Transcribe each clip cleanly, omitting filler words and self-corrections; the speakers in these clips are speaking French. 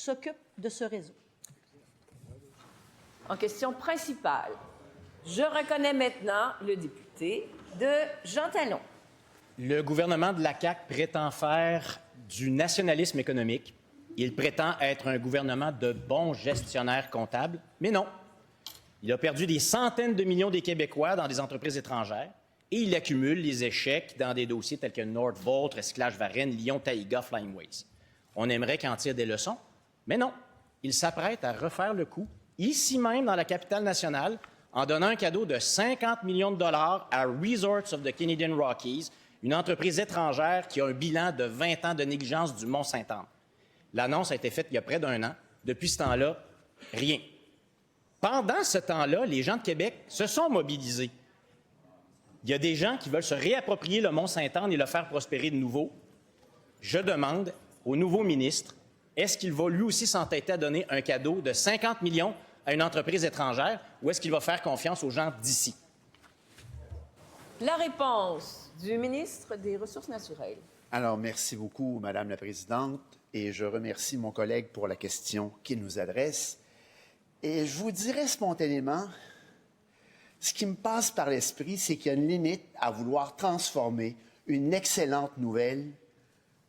s'occupe de ce réseau. En question principale, je reconnais maintenant le député de Jean Talon. Le gouvernement de la CAQ prétend faire du nationalisme économique. Il prétend être un gouvernement de bons gestionnaires comptables, mais non. Il a perdu des centaines de millions des Québécois dans des entreprises étrangères et il accumule les échecs dans des dossiers tels que Nordvolt, Recyclage Varennes, Lyon-Taïga, Flying Ways. On aimerait qu'il en tire des leçons, mais non. Il s'apprête à refaire le coup, ici même dans la capitale nationale, en donnant un cadeau de 50 millions de dollars à Resorts of the Canadian Rockies, une entreprise étrangère qui a un bilan de 20 ans de négligence du Mont-Saint-Anne. L'annonce a été faite il y a près d'un an. Depuis ce temps-là, rien. Pendant ce temps-là, les gens de Québec se sont mobilisés. Il y a des gens qui veulent se réapproprier le Mont-Saint-Anne et le faire prospérer de nouveau. Je demande au nouveau ministre, est-ce qu'il va lui aussi s'entêter à donner un cadeau de 50 millions à une entreprise étrangère ou est-ce qu'il va faire confiance aux gens d'ici? La réponse du ministre des Ressources naturelles. Alors, merci beaucoup, Madame la Présidente, et je remercie mon collègue pour la question qu'il nous adresse. Et je vous dirais spontanément, ce qui me passe par l'esprit, c'est qu'il y a une limite à vouloir transformer une excellente nouvelle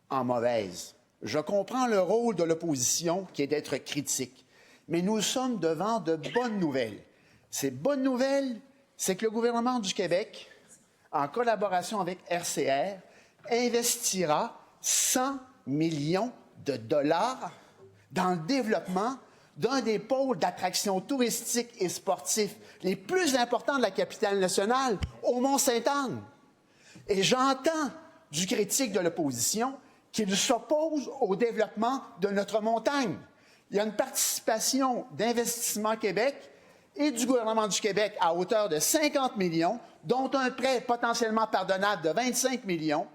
en mauvaise. Je comprends le rôle de l'opposition qui est d'être critique, mais nous sommes devant de bonnes nouvelles. Ces bonnes nouvelles, c'est que le gouvernement du Québec, en collaboration avec RCR, investira 100 millions de dollars dans le développement d'un des pôles d'attraction touristique et sportifs les plus importants de la capitale nationale, au Mont-Saint-Anne. Et j'entends du critique de l'opposition qu'il s'oppose au développement de notre montagne. Il y a une participation d'Investissement Québec et du gouvernement du Québec à hauteur de 50 millions, dont un prêt potentiellement pardonnable de 25 millions,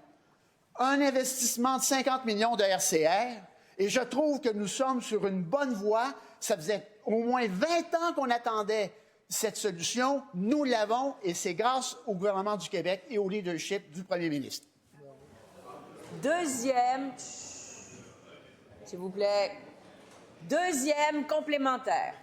un investissement de 50 millions de RCR, et je trouve que nous sommes sur une bonne voie. Ça faisait au moins 20 ans qu'on attendait cette solution. Nous l'avons, et c'est grâce au gouvernement du Québec et au leadership du premier ministre. Deuxième, s'il vous plaît, deuxième complémentaire.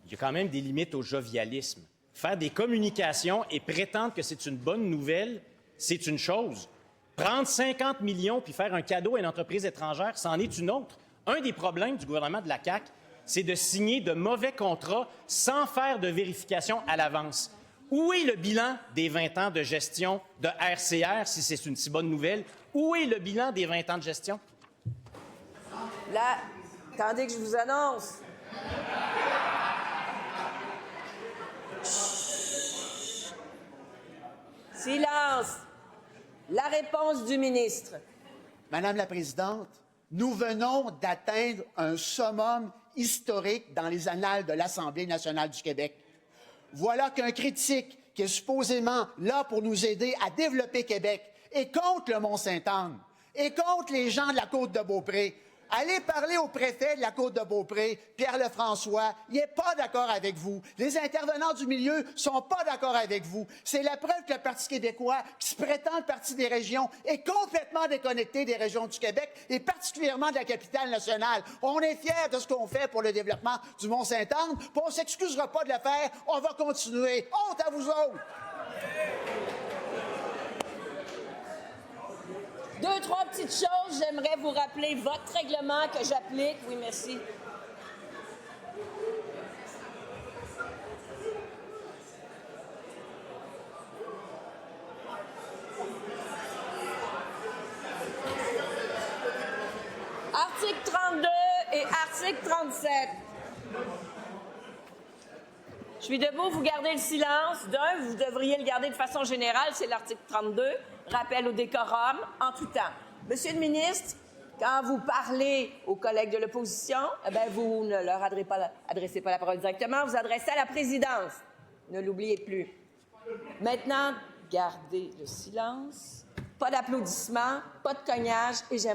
Il y a quand même des limites au jovialisme. Faire des communications et prétendre que c'est une bonne nouvelle, c'est une chose. Prendre 50 millions puis faire un cadeau à une entreprise étrangère, c'en est une autre. Un des problèmes du gouvernement de la CAQ, c'est de signer de mauvais contrats sans faire de vérification à l'avance. Où est le bilan des 20 ans de gestion de RCR, si c'est une si bonne nouvelle? Où est le bilan des 20 ans de gestion? Là, attendez que je vous annonce. Chut. Silence. La réponse du ministre. Madame la Présidente, nous venons d'atteindre un summum historique dans les annales de l'Assemblée nationale du Québec. Voilà qu'un critique qui est supposément là pour nous aider à développer Québec est contre le Mont-Saint-Anne, et contre les gens de la Côte-de-Beaupré. Allez parler au préfet de la Côte-de-Beaupré, Pierre Lefrançois, il n'est pas d'accord avec vous. Les intervenants du milieu ne sont pas d'accord avec vous. C'est la preuve que le Parti québécois, qui se prétend le Parti des régions, est complètement déconnecté des régions du Québec, et particulièrement de la capitale nationale. On est fiers de ce qu'on fait pour le développement du Mont-Saint-Anne, puis on ne s'excusera pas de le faire, on va continuer. Honte à vous autres! Deux, trois petites choses. J'aimerais vous rappeler votre règlement que j'applique. Oui, merci. Article 32 et article 37. Je suis debout, vous gardez le silence. D'un, vous devriez le garder de façon générale, c'est l'article 32. Rappel au décorum, en tout temps. Monsieur le ministre, quand vous parlez aux collègues de l'opposition, vous ne leur adressez pas la parole directement, vous adressez à la présidence. Ne l'oubliez plus. Maintenant, gardez le silence. Pas d'applaudissements, pas de cognage, et j'aimerais